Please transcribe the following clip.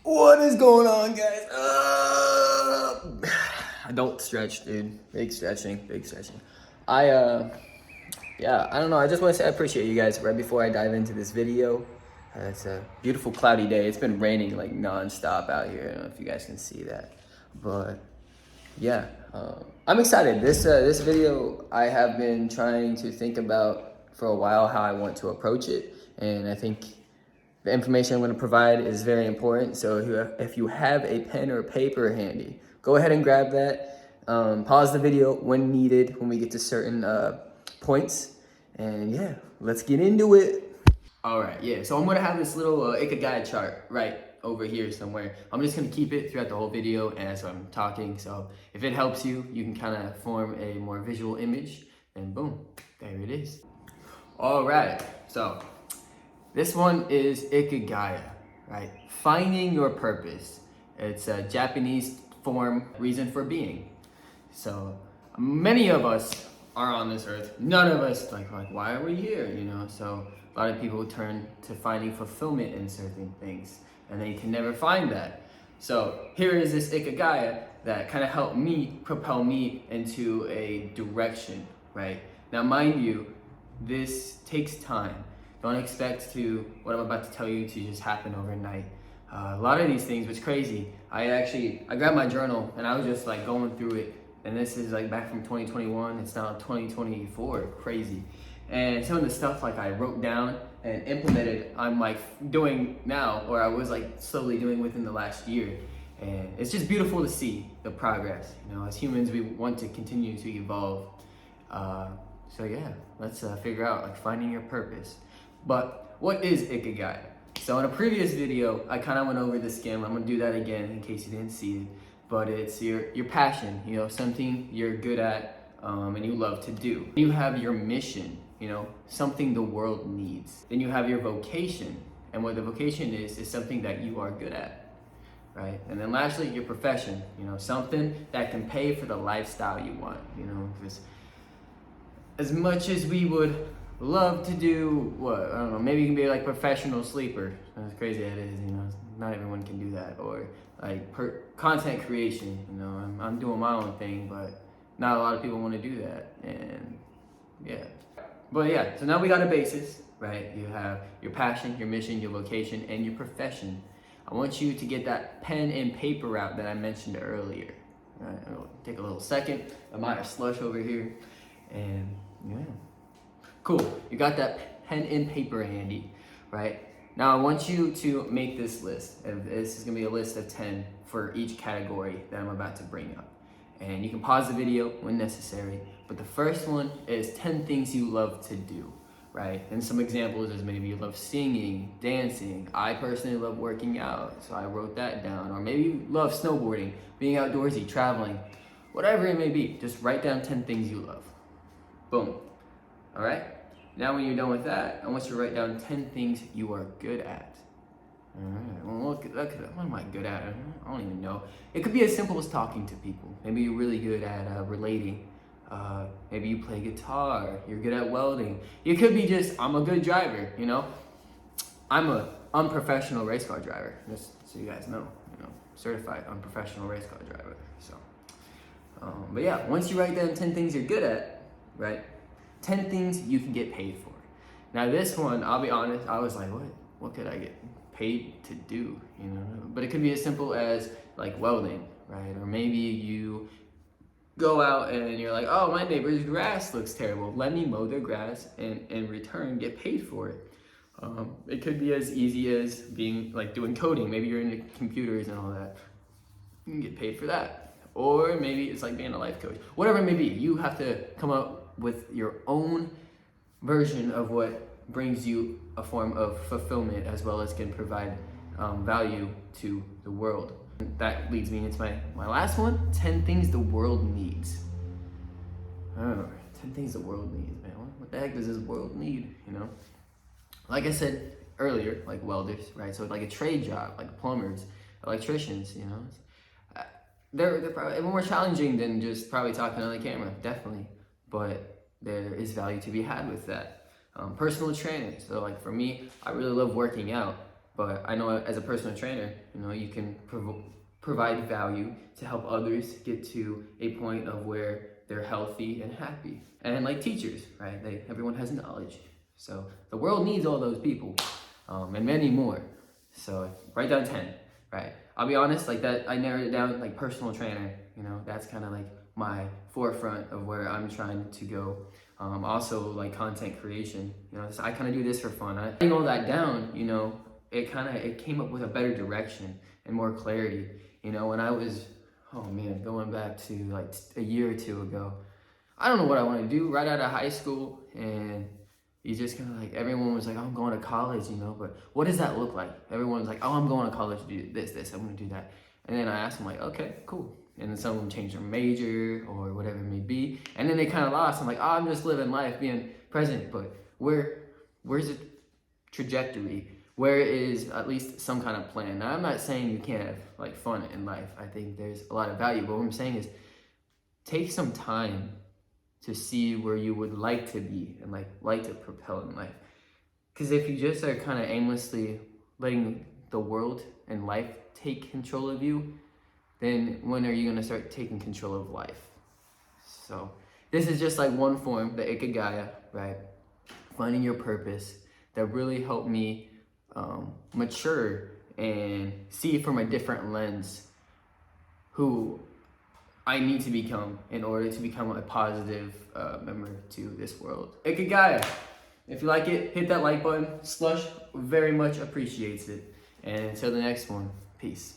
What is going on, guys? Adult stretch, dude. Big stretching, big stretching. Yeah, I don't know. I just want to say I appreciate you guys right before I dive into this video. It's a beautiful cloudy day. It's been raining like non-stop out here. I don't know if you guys can see that, but yeah, I'm excited. This video I have been trying to think about for a while how I want to approach it, and I think the information I'm going to provide is very important. So if you have a pen or paper handy, go ahead and grab that. Pause the video when needed, when we get to certain points. And yeah, let's get into it. All right, yeah. So I'm going to have this little Ikigai chart right over here somewhere. I'm just going to keep it throughout the whole video as I'm talking. So if it helps you, you can kind of form a more visual image. And boom, there it is. All right, so this one is Ikigai, right? Finding your purpose. It's a Japanese form, reason for being. So many of us are on this earth. None of us like why are we here? You know. So a lot of people turn to finding fulfillment in certain things, and they can never find that. So here is this Ikigai that kind of helped me propel me into a direction, right? Now, mind you, this takes time. Don't expect what I'm about to tell you to just happen overnight. A lot of these things, what's crazy, I grabbed my journal and I was just like going through it. And this is like back from 2021, it's now 2024, crazy. And some of the stuff like I wrote down and implemented, I'm like doing now, or I was like slowly doing within the last year. And it's just beautiful to see the progress. You know, as humans, we want to continue to evolve. So yeah, let's figure out like finding your purpose. But what is Ikigai? So in a previous video, I kind of went over this again. I'm gonna do that again in case you didn't see it. But it's your passion, you know, something you're good at and you love to do. You have your mission, you know, something the world needs. Then you have your vocation, and what the vocation is something that you are good at, right? And then lastly, your profession, you know, something that can pay for the lifestyle you want, you know, because as much as we would love to do I don't know, maybe you can be like professional sleeper. As crazy as it is, you know, not everyone can do that. Or like content creation, you know, I'm doing my own thing, but not a lot of people want to do that. And yeah, but yeah, so now we got a basis, right? You have your passion, your mission, your vocation, and your profession. I want you to get that pen and paper out that I mentioned earlier. All right, it'll take a little second. I might have slush over here, and yeah. Cool, you got that pen and paper handy, right? Now I want you to make this list. This is gonna be a list of 10 for each category that I'm about to bring up. And you can pause the video when necessary, but the first one is 10 things you love to do, right? And some examples is maybe you love singing, dancing. I personally love working out, so I wrote that down. Or maybe you love snowboarding, being outdoorsy, traveling, whatever it may be. Just write down 10 things you love. Boom, all right? Now when you're done with that, I want you to write down 10 things you are good at. All right, well, what am I good at? I don't even know. It could be as simple as talking to people. Maybe you're really good at relating. Maybe you play guitar, you're good at welding. It could be just, I'm a good driver, you know? I'm a unprofessional race car driver, just so you guys know, certified unprofessional race car driver, so. But yeah, once you write down 10 things you're good at, right? 10 things you can get paid for. Now this one, I'll be honest, I was like, what could I get paid to do, you know? But it could be as simple as like welding, right? Or maybe you go out and you're like, oh, my neighbor's grass looks terrible. Let me mow their grass and in return get paid for it. It could be as easy as being like doing coding. Maybe you're into computers and all that. You can get paid for that. Or maybe it's like being a life coach. Whatever it may be, you have to come up with your own version of what brings you a form of fulfillment, as well as can provide value to the world. That leads me into my last one, 10 things the world needs. Oh, 10 things the world needs, man. What the heck does this world need, you know? Like I said earlier, like welders, right? So like a trade job, like plumbers, electricians, you know? They're probably more challenging than just probably talking on the camera, definitely. But there is value to be had with that. Personal training. So like for me, I really love working out. But I know as a personal trainer, you know, you can provide value to help others get to a point of where they're healthy and happy. And like teachers, right? Everyone has knowledge. So the world needs all those people, and many more. So write down 10, right? I'll be honest, like that, I narrowed it down, like personal trainer, you know, that's kind of like my forefront of where I'm trying to go. Also like content creation, you know, I kind of do this for fun. Writing all that down, you know, it came up with a better direction and more clarity. You know, when I was, oh man, going back to like a year or two ago, I don't know what I want to do right out of high school, and you just kind of like, everyone was like, oh, I'm going to college, you know, but what does that look like? Everyone was like, oh, I'm going to college to do this, I'm going to do that. And then I asked them like, okay, cool. And then some of them changed their major or whatever it may be. And then they kind of lost. I'm like, oh, I'm just living life, being present, but where's the trajectory? Where is at least some kind of plan? Now, I'm not saying you can't have like fun in life. I think there's a lot of value, but what I'm saying is take some time to see where you would like to be and like to propel in life. Because if you just are kind of aimlessly letting the world and life take control of you, then when are you going to start taking control of life? So this is just like one form, the Ikigai, right? Finding your purpose, that really helped me mature and see from a different lens who I need to become in order to become a positive member to this world. Ikigai. If you like it, hit that like button. Slush very much appreciates it. And until the next one, peace.